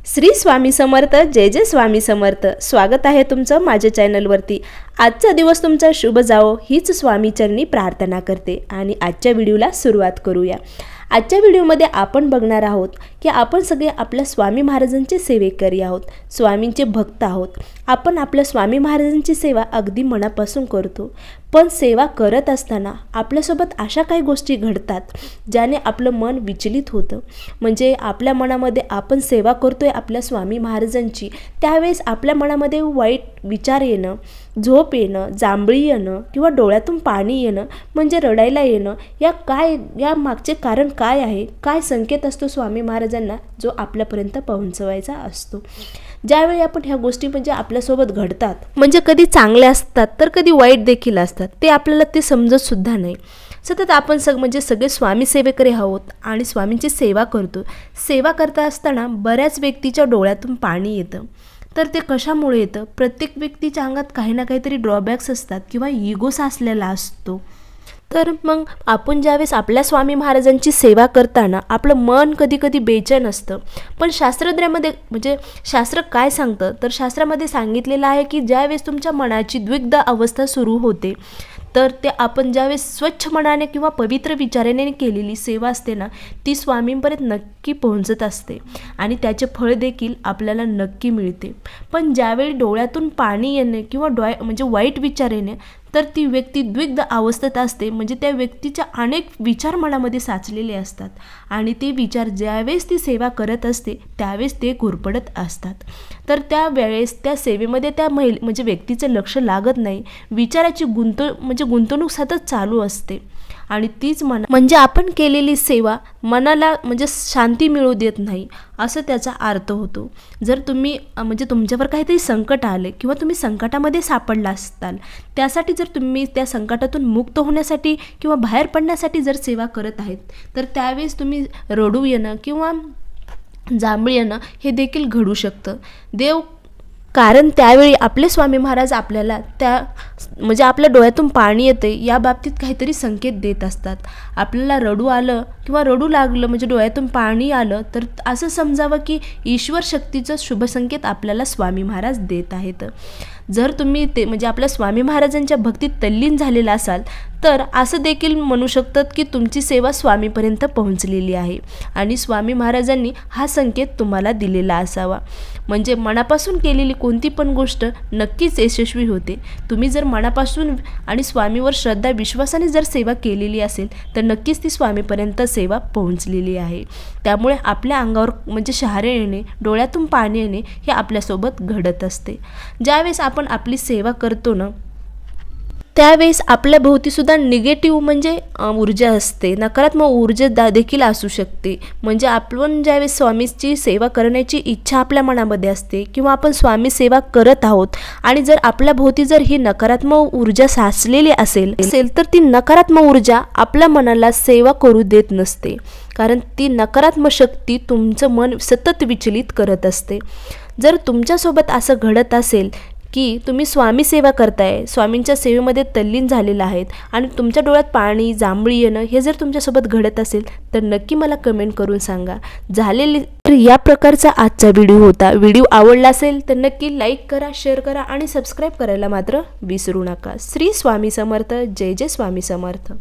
श्री स्वामी समर्थ, जय जय स्वामी समर्थ। स्वागत आहे तुमचं माझ्या चॅनलवरती। आजचा दिवस तुमचा शुभ जावो हीच स्वामी चरणी प्रार्थना करते आणि आजच्या व्हिडिओला सुरुवात करूया। आजच्या व्हिडिओमध्ये आपण बघणार आहोत की आपण सगळे आपल्या स्वामी महाराजांचे सेवेकरी आहोत, स्वामींचे भक्त आहोत। आपण आपल्या स्वामी महाराजांची सेवा अगदी मनापासून करतो, पण सेवा करत असताना आपल्यासोबत अशा काही गोष्टी घडतात ज्याने आपलं मन विचलित होतं। म्हणजे आपल्या मनामध्ये आपण सेवा करतोय आपल्या स्वामी महाराजांची, त्यावेळेस आपल्या मनामध्ये वाईट विचार येणं, झोप येणं, जांभळी येणं किंवा डोळ्यातून पाणी येणं, म्हणजे रडायला येणं, या मागचे कारण काय आहे, काय संकेत असतो स्वामी महाराजांना जो आपल्यापर्यंत पोहोचवायचा असतो। ज्यावेळी आपण ह्या गोष्टी म्हणजे आपल्यासोबत घडतात, म्हणजे कधी चांगल्या असतात तर कधी वाईट देखील असतात, ते आपल्याला ते समजत सुद्धा नाही। सतत आपण म्हणजे सगळे स्वामी सेवेकरी आहोत आणि स्वामींची सेवा करतो। सेवा करता असताना बऱ्याच व्यक्तीच्या डोळ्यातून पाणी येतं, तर ते कशामुळे येतं? प्रत्येक व्यक्तीच्या अंगात काही ना काहीतरी ड्रॉबॅक्स असतात किंवा इगो साचलेला असतो। तर मग आपण ज्यावेळेस आपल्या स्वामी महाराजांची सेवा करताना आपलं मन कधी कधी बेचैन असतं, पण शास्त्रज्ञामध्ये म्हणजे शास्त्र काय सांगतं तर शास्त्रामध्ये सांगितलेलं आहे की ज्यावेळेस तुमच्या मनाची द्विग्ध अवस्था सुरू होते तर ते आपण ज्यावेळेस स्वच्छ मनाने किंवा पवित्र विचाराने केलेली सेवा असते ना, ती स्वामींपर्यंत नक्की पोहोचत असते आणि त्याचे फळ देखील आपल्याला नक्की मिळते। पण ज्यावेळी डोळ्यातून पाणी येणे किंवा म्हणजे वाईट विचार येणे, तर ती व्यक्ती द्विग्ध अवस्थेत असते, म्हणजे त्या व्यक्तीच्या अनेक विचार मनामध्ये साचलेले असतात आणि ते विचार ज्यावेळेस ती सेवा करत असते त्यावेळेस ते घुरपडत असतात। तर त्यावेळेस त्या सेवेमध्ये त्या म्हणजे व्यक्तीचं लक्ष लागत नाही, विचाराची गुंतवणूक सतत चालू असते आणि तीच म्हणजे आपण केलेली सेवा मनाला म्हणजे शांती मिळू देत नाही, असं त्याचा अर्थ होतो। जर तुम्ही म्हणजे तुमच्यावर काहीतरी संकट आले किंवा तुम्ही संकटामध्ये सापडला असताल, त्यासाठी जर तुम्ही त्या संकटातून मुक्त होण्यासाठी किंवा बाहेर पडण्यासाठी जर सेवा करत आहेत, तर त्यावेळेस तुम्ही रडू येणं किंवा जांभळी येणं हे देखील घडू शकतं। कारण त्यावेळी आपले स्वामी महाराज आपल्याला म्हणजे आपल्या डोळ्यातून पाणी येते या बाबतीत काहीतरी संकेत देत असतात। आपल्याला रडू आलं किंवा रडू लागलं म्हणजे डोळ्यातून पाणी आलं, तर असं समजावं की ईश्वर शक्तीचं शुभ संकेत आपल्याला स्वामी महाराज देत आहेत। जर तुम्ही ते म्हणजे आपल्या स्वामी महाराजांच्या भक्तीत तल्लीन झालेला असाल तर असं देखील म्हणू शकतात की तुमची सेवा स्वामीपर्यंत पोहोचलेली आहे आणि स्वामी महाराजांनी हा संकेत तुम्हाला दिलेला असावा। म्हणजे मनापासून केलेली कोणती पण गोष्ट नक्कीच यशस्वी होते। तुम्ही जर मनापासून आणि स्वामीवर श्रद्धा विश्वासाने जर सेवा केलेली असेल तर नक्कीच ती स्वामीपर्यंत सेवा पोहोचलेली आहे। त्यामुळे आपल्या अंगावर म्हणजे शहारे येणे, डोळ्यातून पाणी येणे हे आपल्यासोबत घडत असते। ज्यावेळेस आपण आपली सेवा करतो ना, त्यावेळेस आपल्या भोवतीसुद्धा निगेटिव्ह म्हणजे ऊर्जा असते, नकारात्मक ऊर्जा देखील असू शकते। म्हणजे आपण ज्यावेळेस स्वामीची सेवा करण्याची इच्छा आपल्या मनामध्ये असते किंवा आपण स्वामी सेवा करत आहोत आणि जर आपल्या भोवती जर ही नकारात्मक ऊर्जा साचलेली असेल तर ती नकारात्मक ऊर्जा आपल्या मनाला सेवा करू देत नसते, कारण ती नकारात्मक शक्ती तुमचं मन सतत विचलित करत असते। जर तुमच्यासोबत असं घडत असेल की तुम्ही स्वामी सेवा करताय, स्वामींच्या सेवेमध्ये तल्लीन झालेला आहेत आणि तुमच्या डोळ्यात पाणी, जांभळी येणं हे जर तुमच्यासोबत घडत असेल तर नक्की मला कमेंट करून सांगा झालेली। तर या प्रकारचा आजचा व्हिडिओ होता। व्हिडिओ आवडला असेल तर नक्की लाईक करा, शेअर करा आणि सबस्क्राईब करायला मात्र विसरू नका। श्री स्वामी समर्थ, जय जय स्वामी समर्थ।